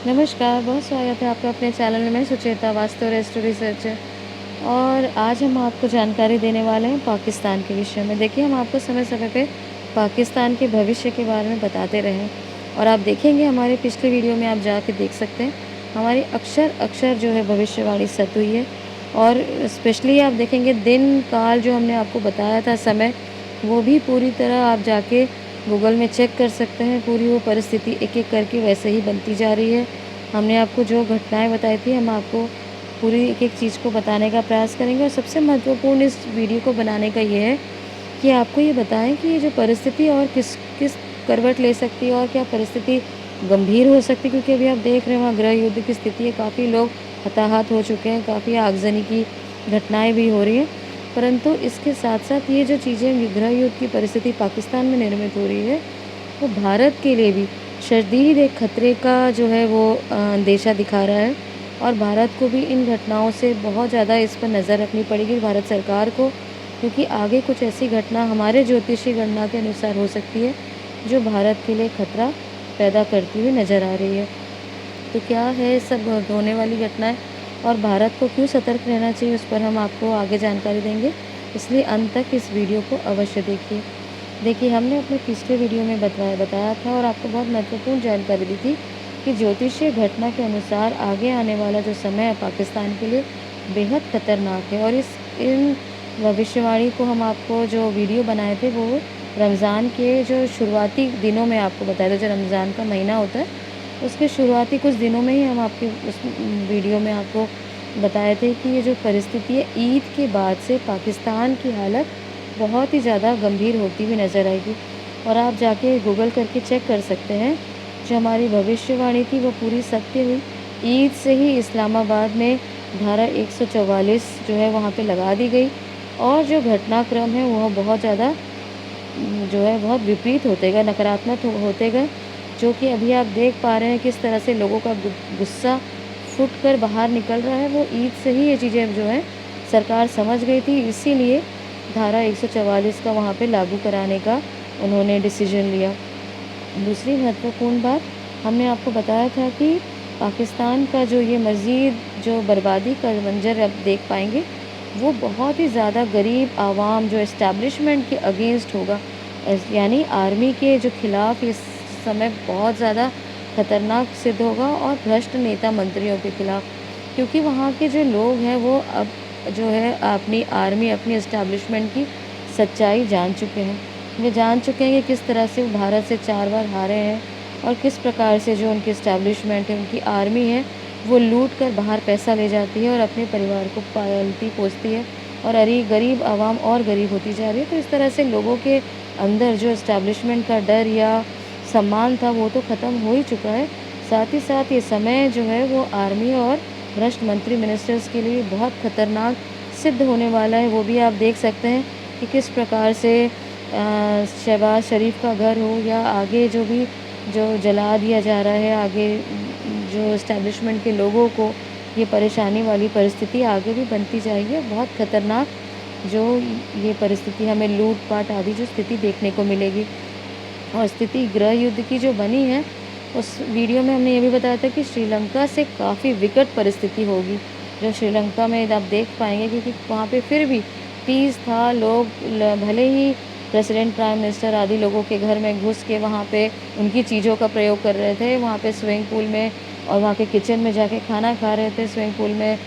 नमस्कार, बहुत स्वागत है आपका अपने चैनल में। मैं सुचेता वास्तव रेस्टो रिसर्चर और आज हम आपको जानकारी देने वाले हैं पाकिस्तान के विषय में। देखिए, हम आपको समय-समय पे पाकिस्तान के भविष्य के बारे में बताते रहे हैं और आप देखेंगे हमारे पिछले वीडियो में आप जाके देख सकते हैं, हमारी अक्षर-अक्षर जो है भविष्यवाणी सच हुई है और स्पेशली आप देखेंगे दिन, काल जो हमने आपको बताया था समय, वो भी पूरी तरह आप जाके गूगल में चेक कर सकते हैं। पूरी वो परिस्थिति एक-एक करके वैसे ही बनती जा रही है। हमने आपको जो घटनाएँ बताई थी, हम आपको पूरी एक-एक चीज़ को बताने का प्रयास करेंगे और सबसे महत्वपूर्ण इस वीडियो को बनाने का ये है कि आपको ये बताएँ कि ये जो परिस्थिति और किस किस करवट ले सकती है और क्या परिस्थिति गंभीर हो सकती है, क्योंकि अभी आप देख रहे हैं वहाँ गृह युद्ध की स्थिति है, काफ़ी लोग हताहत हो चुके हैं, काफ़ी आगजनी की घटनाएँ भी हो रही हैं। परंतु इसके साथ-साथ ये जो चीज़ें गृह युद्ध की परिस्थिति पाकिस्तान में निर्मित हो रही है, वो भारत के लिए भी शदीद एक खतरे का जो है वो अंदेशा दिखा रहा है और भारत को भी इन घटनाओं से बहुत ज़्यादा इस पर नज़र रखनी पड़ेगी भारत सरकार को, क्योंकि आगे कुछ ऐसी घटना हमारे ज्योतिषीय गणना के अनुसार हो सकती है, जो भारत के लिए खतरा पैदा करती हुई नज़र आ रही है। तो क्या है सब होने वाली घटनाएँ और भारत को क्यों सतर्क रहना चाहिए, उस पर हम आपको आगे जानकारी देंगे, इसलिए अंत तक इस वीडियो को अवश्य देखिए। देखिए, हमने अपने पिछले वीडियो में बताया था और आपको बहुत महत्वपूर्ण जानकारी दी थी कि ज्योतिषीय घटना के अनुसार आगे आने वाला जो समय है पाकिस्तान के लिए बेहद खतरनाक है और इस इन भविष्यवाणी को हम आपको जो वीडियो बनाए थे वो रमज़ान के जो शुरुआती दिनों में आपको बताया था। जो रमज़ान का महीना होता है उसके शुरुआती कुछ दिनों में ही हम आपके उस वीडियो में आपको बताए थे कि ये जो परिस्थिति है ईद के बाद से पाकिस्तान की हालत बहुत ही ज़्यादा गंभीर होती हुई नज़र आएगी और आप जाके गूगल करके चेक कर सकते हैं। जो हमारी भविष्यवाणी थी वो पूरी सत्य हुई। ईद से ही इस्लामाबाद में धारा 144 जो है वहाँ पे लगा दी गई और जो घटनाक्रम है वह बहुत ज़्यादा जो है बहुत विपरीत होते गए, नकारात्मक होते गए, जो कि अभी आप देख पा रहे हैं किस तरह से लोगों का गुस्सा फूट कर बाहर निकल रहा है। वो ईद से ही ये चीज़ें जो है सरकार समझ गई थी, इसीलिए धारा 144 का वहाँ पे लागू कराने का उन्होंने डिसीजन लिया। दूसरी महत्वपूर्ण बात, हमने आपको बताया था कि पाकिस्तान का जो ये मज़ीद जो बर्बादी का मंज़र अब देख पाएंगे, वो बहुत ही ज़्यादा गरीब आवाम जो इस्टेब्लिशमेंट के अगेंस्ट होगा, यानी आर्मी के जो खिलाफ़ इस समय बहुत ज़्यादा खतरनाक सिद्ध होगा और भ्रष्ट नेता मंत्रियों के खिलाफ़, क्योंकि वहाँ के जो लोग हैं वो अब जो है अपनी आर्मी, अपनी इस्टेब्लिशमेंट की सच्चाई जान चुके हैं। वे जान चुके हैं कि किस तरह से वो भारत से 4 बार हारे हैं और किस प्रकार से जो उनकी इस्टेब्लिशमेंट है, उनकी आर्मी है, वो लूट कर बाहर पैसा ले जाती है और अपने परिवार को पालती-पोसती है और गरीब आवाम और गरीब होती जा रही है। तो इस तरह से लोगों के अंदर जो इस्टेब्लिशमेंट का डर या सम्मान था वो तो ख़त्म हो ही चुका है। साथ ही साथ ये समय जो है वो आर्मी और भ्रष्ट मंत्री मिनिस्टर्स के लिए बहुत ख़तरनाक सिद्ध होने वाला है। वो भी आप देख सकते हैं कि किस प्रकार से शहबाज शरीफ का घर हो या आगे जो भी जो जला दिया जा रहा है, आगे जो इस्टेब्लिशमेंट के लोगों को ये परेशानी वाली परिस्थिति आगे भी बनती जाएगी। बहुत ख़तरनाक जो ये परिस्थिति हमें लूट-पाट आदि जो स्थिति देखने को मिलेगी और स्थिति गृह युद्ध की जो बनी है, उस वीडियो में हमने ये भी बताया था कि श्रीलंका से काफ़ी विकट परिस्थिति होगी। जो श्रीलंका में आप देख पाएँगे, क्योंकि वहाँ पे फिर भी पीस था, लोग भले ही प्रेसिडेंट, प्राइम मिनिस्टर आदि लोगों के घर में घुस के वहाँ पे उनकी चीज़ों का प्रयोग कर रहे थे, वहाँ पे स्विमिंग पूल में और वहाँ के किचन में जाके खाना खा रहे थे, स्विमिंग पूल में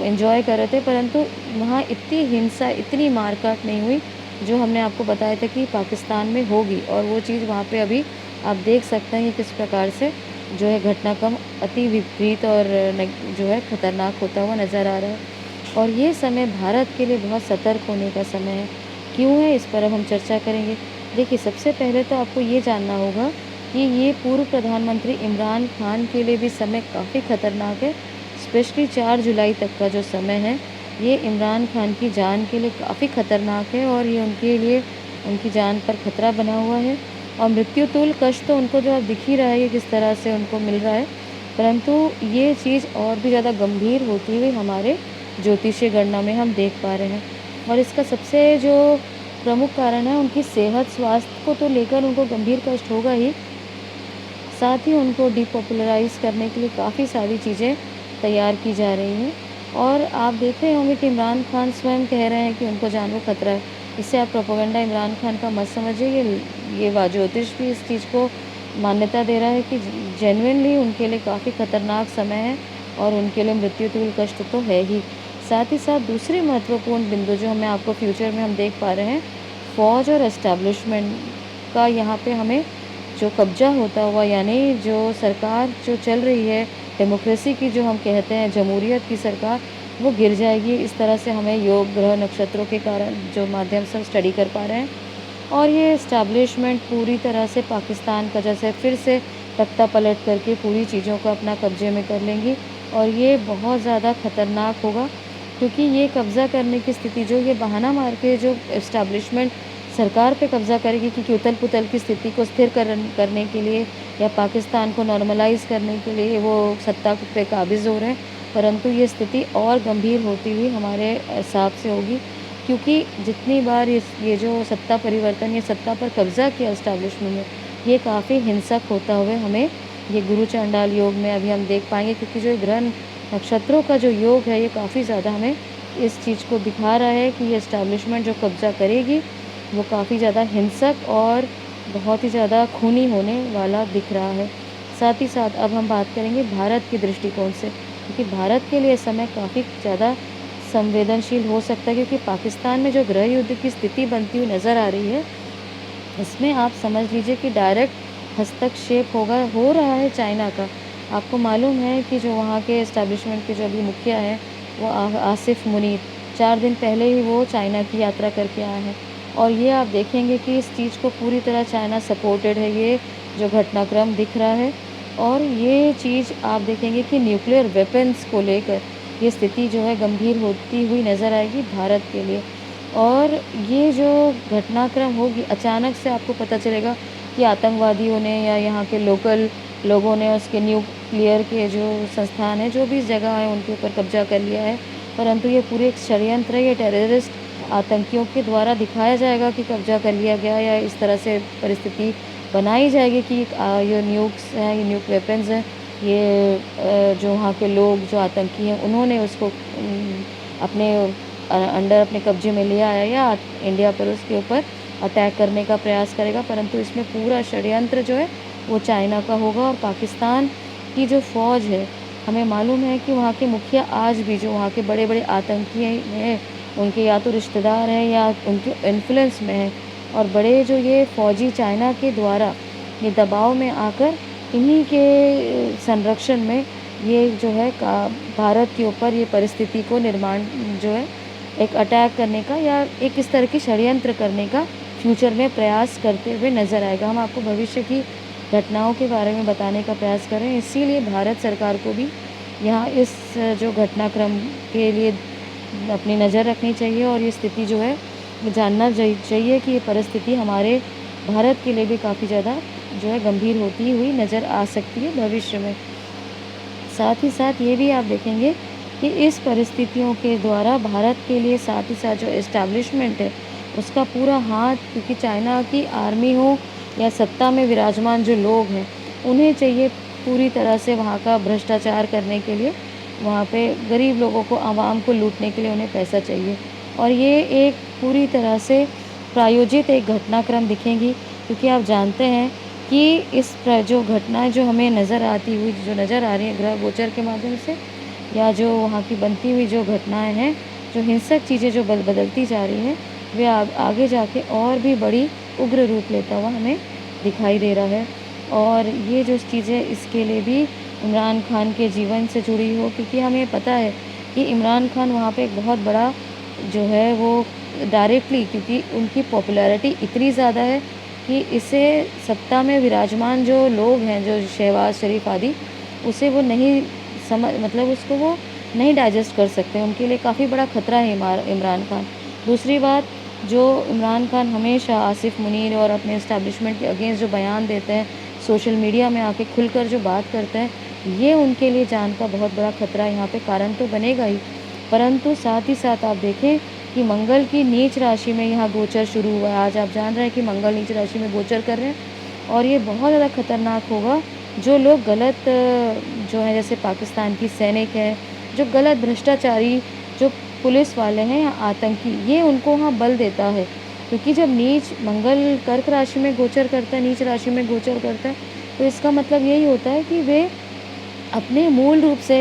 एंजॉय कर रहे थे, परंतु वहाँ इतनी हिंसा, इतनी मारकाट नहीं हुई जो हमने आपको बताया था कि पाकिस्तान में होगी। और वो चीज़ वहाँ पे अभी आप देख सकते हैं कि किस प्रकार से जो है घटनाक्रम अति विपरीत और जो है खतरनाक होता हुआ नज़र आ रहा है और ये समय भारत के लिए बहुत सतर्क होने का समय है। क्यों है, इस पर अब हम चर्चा करेंगे। देखिए, सबसे पहले तो आपको ये जानना होगा कि ये पूर्व प्रधानमंत्री इमरान खान के लिए भी समय काफ़ी खतरनाक है। स्पेशली 4 जुलाई तक का जो समय है, ये इमरान खान की जान के लिए काफ़ी खतरनाक है और ये उनके लिए उनकी जान पर खतरा बना हुआ है और मृत्युतुल्य कष्ट तो उनको जो अब दिख ही रहा है कि किस तरह से उनको मिल रहा है, परंतु ये चीज़ और भी ज़्यादा गंभीर होती हुई हमारे ज्योतिषीय गणना में हम देख पा रहे हैं और इसका सबसे जो प्रमुख कारण है उनकी सेहत, स्वास्थ्य को तो लेकर उनको गंभीर कष्ट होगा ही, साथ ही उनको डिपॉपुलराइज़ करने के लिए काफ़ी सारी चीज़ें तैयार की जा रही हैं। और आप देख रहे होंगे कि इमरान खान स्वयं कह रहे हैं कि उनको जान को खतरा है। इससे आप प्रोपेगेंडा इमरान खान का मत समझिए, ये ज्योतिष भी इस चीज़ को मान्यता दे रहा है कि जेन्युइनली उनके लिए काफ़ी खतरनाक समय है और उनके लिए मृत्यु तुल्य कष्ट तो है ही। साथ ही साथ दूसरी महत्वपूर्ण बिंदु जो हमें आपको फ्यूचर में हम देख पा रहे हैं, फ़ौज और एस्टेब्लिशमेंट का यहाँ पे हमें जो कब्ज़ा होता हुआ, यानी जो सरकार जो चल रही है डेमोक्रेसी की, जो हम कहते हैं जमहूरियत की सरकार, वो गिर जाएगी। इस तरह से हमें योग ग्रह नक्षत्रों के कारण जो माध्यम से हम स्टडी कर पा रहे हैं। और ये इस्टेब्लिशमेंट पूरी तरह से पाकिस्तान का जैसे फिर से तख्ता पलट करके पूरी चीज़ों को अपना कब्जे में कर लेंगी। और ये बहुत ज़्यादा ख़तरनाक होगा, क्योंकि ये कब्ज़ा करने की स्थिति, जो ये बहाना मार के जो इस्टेब्लिशमेंट सरकार पे कब्ज़ा करेगी, क्योंकि उथल-पुथल की स्थिति को स्थिर करने के लिए या पाकिस्तान को नॉर्मलाइज़ करने के लिए वो सत्ता पे काबिज़ हो रहे हैं। परंतु ये स्थिति और गंभीर होती हुई हमारे हिसाब से होगी, क्योंकि जितनी बार ये जो सत्ता परिवर्तन, ये सत्ता पर कब्ज़ा किया इस्टेब्लिशमेंट ने, ये काफ़ी हिंसक होता हुए हमें ये गुरु चांडाल योग में अभी हम देख पाएँगे, क्योंकि जो ग्रह नक्षत्रों का जो योग है, ये काफ़ी ज़्यादा हमें इस चीज़ को दिखा रहा है कि ये इस्टेब्लिशमेंट जो कब्ज़ा करेगी, वो काफ़ी ज़्यादा हिंसक और बहुत ही ज़्यादा खूनी होने वाला दिख रहा है। साथ ही साथ अब हम बात करेंगे भारत के दृष्टिकोण से, क्योंकि भारत के लिए समय काफ़ी ज़्यादा संवेदनशील हो सकता है, क्योंकि पाकिस्तान में जो गृह युद्ध की स्थिति बनती हुई नज़र आ रही है, इसमें आप समझ लीजिए कि डायरेक्ट हस्तक्षेप हो रहा है चाइना का। आपको मालूम है कि जो वहाँ के एस्टेब्लिशमेंट के जो अभी मुखिया हैं, वो आसिफ मुनीर, 4 दिन पहले ही वो चाइना की यात्रा करके आए हैं। और ये आप देखेंगे कि इस चीज़ को पूरी तरह चाइना सपोर्टेड है, ये जो घटनाक्रम दिख रहा है। और ये चीज़ आप देखेंगे कि न्यूक्लियर वेपन्स को लेकर ये स्थिति जो है गंभीर होती हुई नज़र आएगी भारत के लिए। और ये जो घटनाक्रम होगी, अचानक से आपको पता चलेगा कि आतंकवादियों ने या यहाँ के लोकल लोगों ने उसके न्यूक्लियर के जो संस्थान है, जो भी जगह है, उनके ऊपर कब्जा कर लिया है। परंतु ये पूरे एक षड्यंत्र है, ये टेररिस्ट आतंकियों के द्वारा दिखाया जाएगा कि कब्जा कर लिया गया, या इस तरह से परिस्थिति बनाई जाएगी कि ये न्यूक्स हैं, ये न्यूक वेपन्स हैं, ये जो वहाँ के लोग जो आतंकी हैं, उन्होंने उसको अपने अंडर अपने कब्जे में लिया है, या इंडिया पर उसके ऊपर अटैक करने का प्रयास करेगा। परंतु इसमें पूरा षड्यंत्र जो है वो चाइना का होगा। और पाकिस्तान की जो फ़ौज है, हमें मालूम है कि वहाँ के मुखिया आज भी जो वहाँ के बड़े-बड़े आतंकी हैं, उनके या तो रिश्तेदार हैं या उनके इन्फ्लुएंस में हैं। और बड़े जो ये फ़ौजी चाइना के द्वारा ये दबाव में आकर इन्हीं के संरक्षण में ये जो है भारत के ऊपर ये परिस्थिति को निर्माण जो है एक अटैक करने का या एक इस तरह की षड्यंत्र करने का फ्यूचर में प्रयास करते हुए नज़र आएगा। हम आपको भविष्य की घटनाओं के बारे में बताने का प्रयास कर रहे हैं, इसीलिए भारत सरकार को भी यहाँ इस जो घटनाक्रम के लिए अपनी नज़र रखनी चाहिए। और ये स्थिति जो है जानना चाहिए कि ये परिस्थिति हमारे भारत के लिए भी काफ़ी ज़्यादा जो है गंभीर होती हुई नज़र आ सकती है भविष्य में। साथ ही साथ ये भी आप देखेंगे कि इस परिस्थितियों के द्वारा भारत के लिए साथ ही साथ जो एस्टेब्लिशमेंट है, उसका पूरा हाथ, क्योंकि चाइना की आर्मी हो या सत्ता में विराजमान जो लोग हैं, उन्हें चाहिए पूरी तरह से वहाँ का भ्रष्टाचार करने के लिए, वहाँ पे गरीब लोगों को, आवाम को लूटने के लिए उन्हें पैसा चाहिए। और ये एक पूरी तरह से प्रायोजित एक घटनाक्रम दिखेंगी, क्योंकि आप जानते हैं कि जो घटनाएँ जो हमें नज़र आती हुई, जो नज़र आ रही हैं ग्रह गोचर के माध्यम से, या जो वहाँ की बनती हुई जो घटनाएँ हैं, जो हिंसक चीज़ें जो बदलती जा रही हैं, वे आगे जाके और भी बड़ी उग्र रूप लेता हुआ हमें दिखाई दे रहा है। और ये जो चीज़ें, इसके लिए भी इमरान खान के जीवन से जुड़ी हो, क्योंकि हमें पता है कि इमरान खान वहाँ पे एक बहुत बड़ा जो है वो डायरेक्टली, क्योंकि उनकी पॉपुलैरिटी इतनी ज़्यादा है कि इसे सत्ता में विराजमान जो लोग हैं, जो शहबाज शरीफ आदि, उसे वो नहीं मतलब उसको वो नहीं डाइजेस्ट कर सकते। उनके लिए काफ़ी बड़ा खतरा है इमरान खान। दूसरी बात, जो इमरान खान हमेशा आसिफ मुनीर और अपने इस्टेब्लिशमेंट के अगेंस्ट जो बयान देते हैं, सोशल मीडिया में आके खुलकर जो बात करते हैं, ये उनके लिए जान का बहुत बड़ा खतरा यहाँ पे कारण तो बनेगा ही। परंतु साथ ही साथ आप देखें कि मंगल की नीच राशि में यहाँ गोचर शुरू हुआ है। आज आप जान रहे हैं कि मंगल नीच राशि में गोचर कर रहे हैं, और ये बहुत ज़्यादा खतरनाक होगा, जो लोग गलत जो है जैसे पाकिस्तान की सैनिक हैं, जो गलत भ्रष्टाचारी जो पुलिस वाले हैं या आतंकी, ये उनको वहाँ बल देता है। क्योंकि जब नीच मंगल कर्क राशि में गोचर करता है, नीच राशि में गोचर करता है, तो इसका मतलब यही होता है कि वे अपने मूल रूप से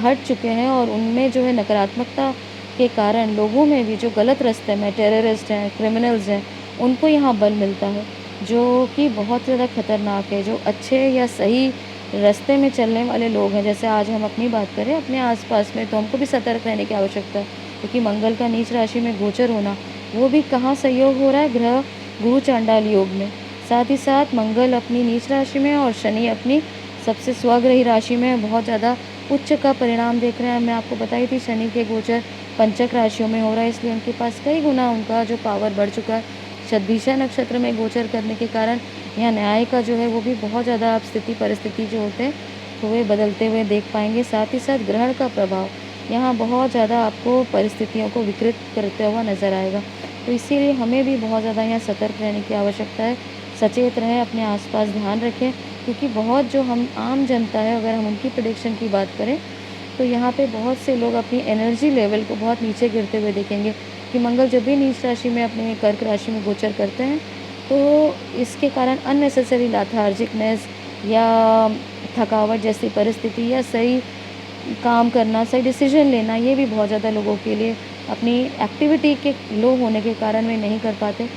हट चुके हैं और उनमें जो है नकारात्मकता के कारण लोगों में भी जो गलत रास्ते में टेररिस्ट हैं, क्रिमिनल्स हैं, उनको यहाँ बल मिलता है, जो कि बहुत ज़्यादा खतरनाक है। जो अच्छे या सही रास्ते में चलने वाले लोग हैं, जैसे आज हम अपनी बात करें अपने आस-पास में, तो हमको भी सतर्क रहने की आवश्यकता है, क्योंकि मंगल का नीच राशि में गोचर होना, वो भी कहाँ सहयोग हो रहा है, ग्रह गुरु चांडाल योग में। साथ ही साथ मंगल अपनी नीच राशि में और शनि अपनी सबसे स्वग्रही राशि में बहुत ज़्यादा उच्च का परिणाम देख रहे हैं। मैं आपको बताई थी शनि के गोचर पंचक राशियों में हो रहा है, इसलिए उनके पास कई गुना उनका जो पावर बढ़ चुका है। शतभिषा नक्षत्र में गोचर करने के कारण यहाँ न्याय का जो है वो भी बहुत ज़्यादा आप स्थिति परिस्थिति जो होते हैं तो वे बदलते हुए देख पाएंगे। साथ ही साथ ग्रहण का प्रभाव यहाँ बहुत ज़्यादा आपको परिस्थितियों को विकृत करता हुआ नज़र आएगा। तो इसीलिए हमें भी बहुत ज़्यादा यहाँ सतर्क रहने की आवश्यकता है, सचेत रहें, अपने आसपास ध्यान रखें, क्योंकि बहुत जो हम आम जनता है, अगर हम उनकी प्रेडिक्शन की बात करें तो यहाँ पे बहुत से लोग अपनी एनर्जी लेवल को बहुत नीचे गिरते हुए देखेंगे कि मंगल जब भी नीच राशि में अपने कर्क राशि में गोचर करते हैं तो इसके कारण अननेसेसरी लाथार्जिकनेस या थकावट जैसी परिस्थिति या सही काम करना, सही डिसीजन लेना, ये भी बहुत ज़्यादा लोगों के लिए अपनी एक्टिविटी के लो होने के कारण वे नहीं कर पाते।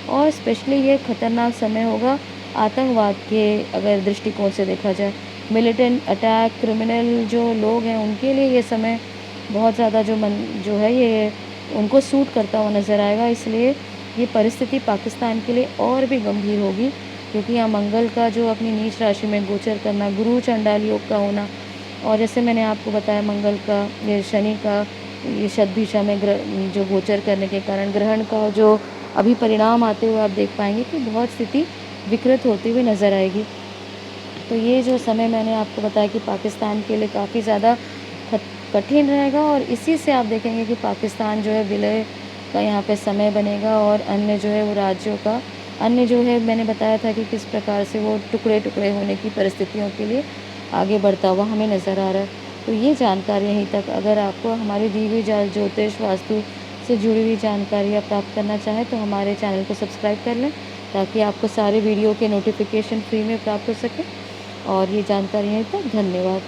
और स्पेशली ये खतरनाक समय होगा आतंकवाद के अगर दृष्टिकोण से देखा जाए, मिलिटेंट अटैक, क्रिमिनल जो लोग हैं उनके लिए ये समय बहुत ज़्यादा जो है ये उनको सूट करता हुआ नज़र आएगा। इसलिए ये परिस्थिति पाकिस्तान के लिए और भी गंभीर होगी, क्योंकि यहाँ मंगल का जो अपनी नीच राशि में गोचर करना, गुरु चंडाल योग का होना, और जैसे मैंने आपको बताया मंगल का ये शनि का ये शतभिषा में जो गोचर करने के कारण ग्रहण का जो अभी परिणाम आते हुए आप देख पाएंगे कि बहुत स्थिति विकृत होती हुई नज़र आएगी। तो ये जो समय मैंने आपको बताया कि पाकिस्तान के लिए काफ़ी ज़्यादा कठिन रहेगा, और इसी से आप देखेंगे कि पाकिस्तान जो है विलय का यहाँ पे समय बनेगा, और अन्य जो है वो राज्यों का अन्य जो है मैंने बताया था कि किस प्रकार से वो टुकड़े टुकड़े होने की परिस्थितियों के लिए आगे बढ़ता हुआ हमें नज़र आ रहा है। तो ये जानकारी यहीं तक। अगर आपको हमारी दी हुई ज्योतिष वास्तु से जुड़ी हुई जानकारियाँ प्राप्त करना चाहें तो हमारे चैनल को सब्सक्राइब कर लें, ताकि आपको सारे वीडियो के नोटिफिकेशन फ्री में प्राप्त हो सके। और ये जानकारी यहीं तक। धन्यवाद।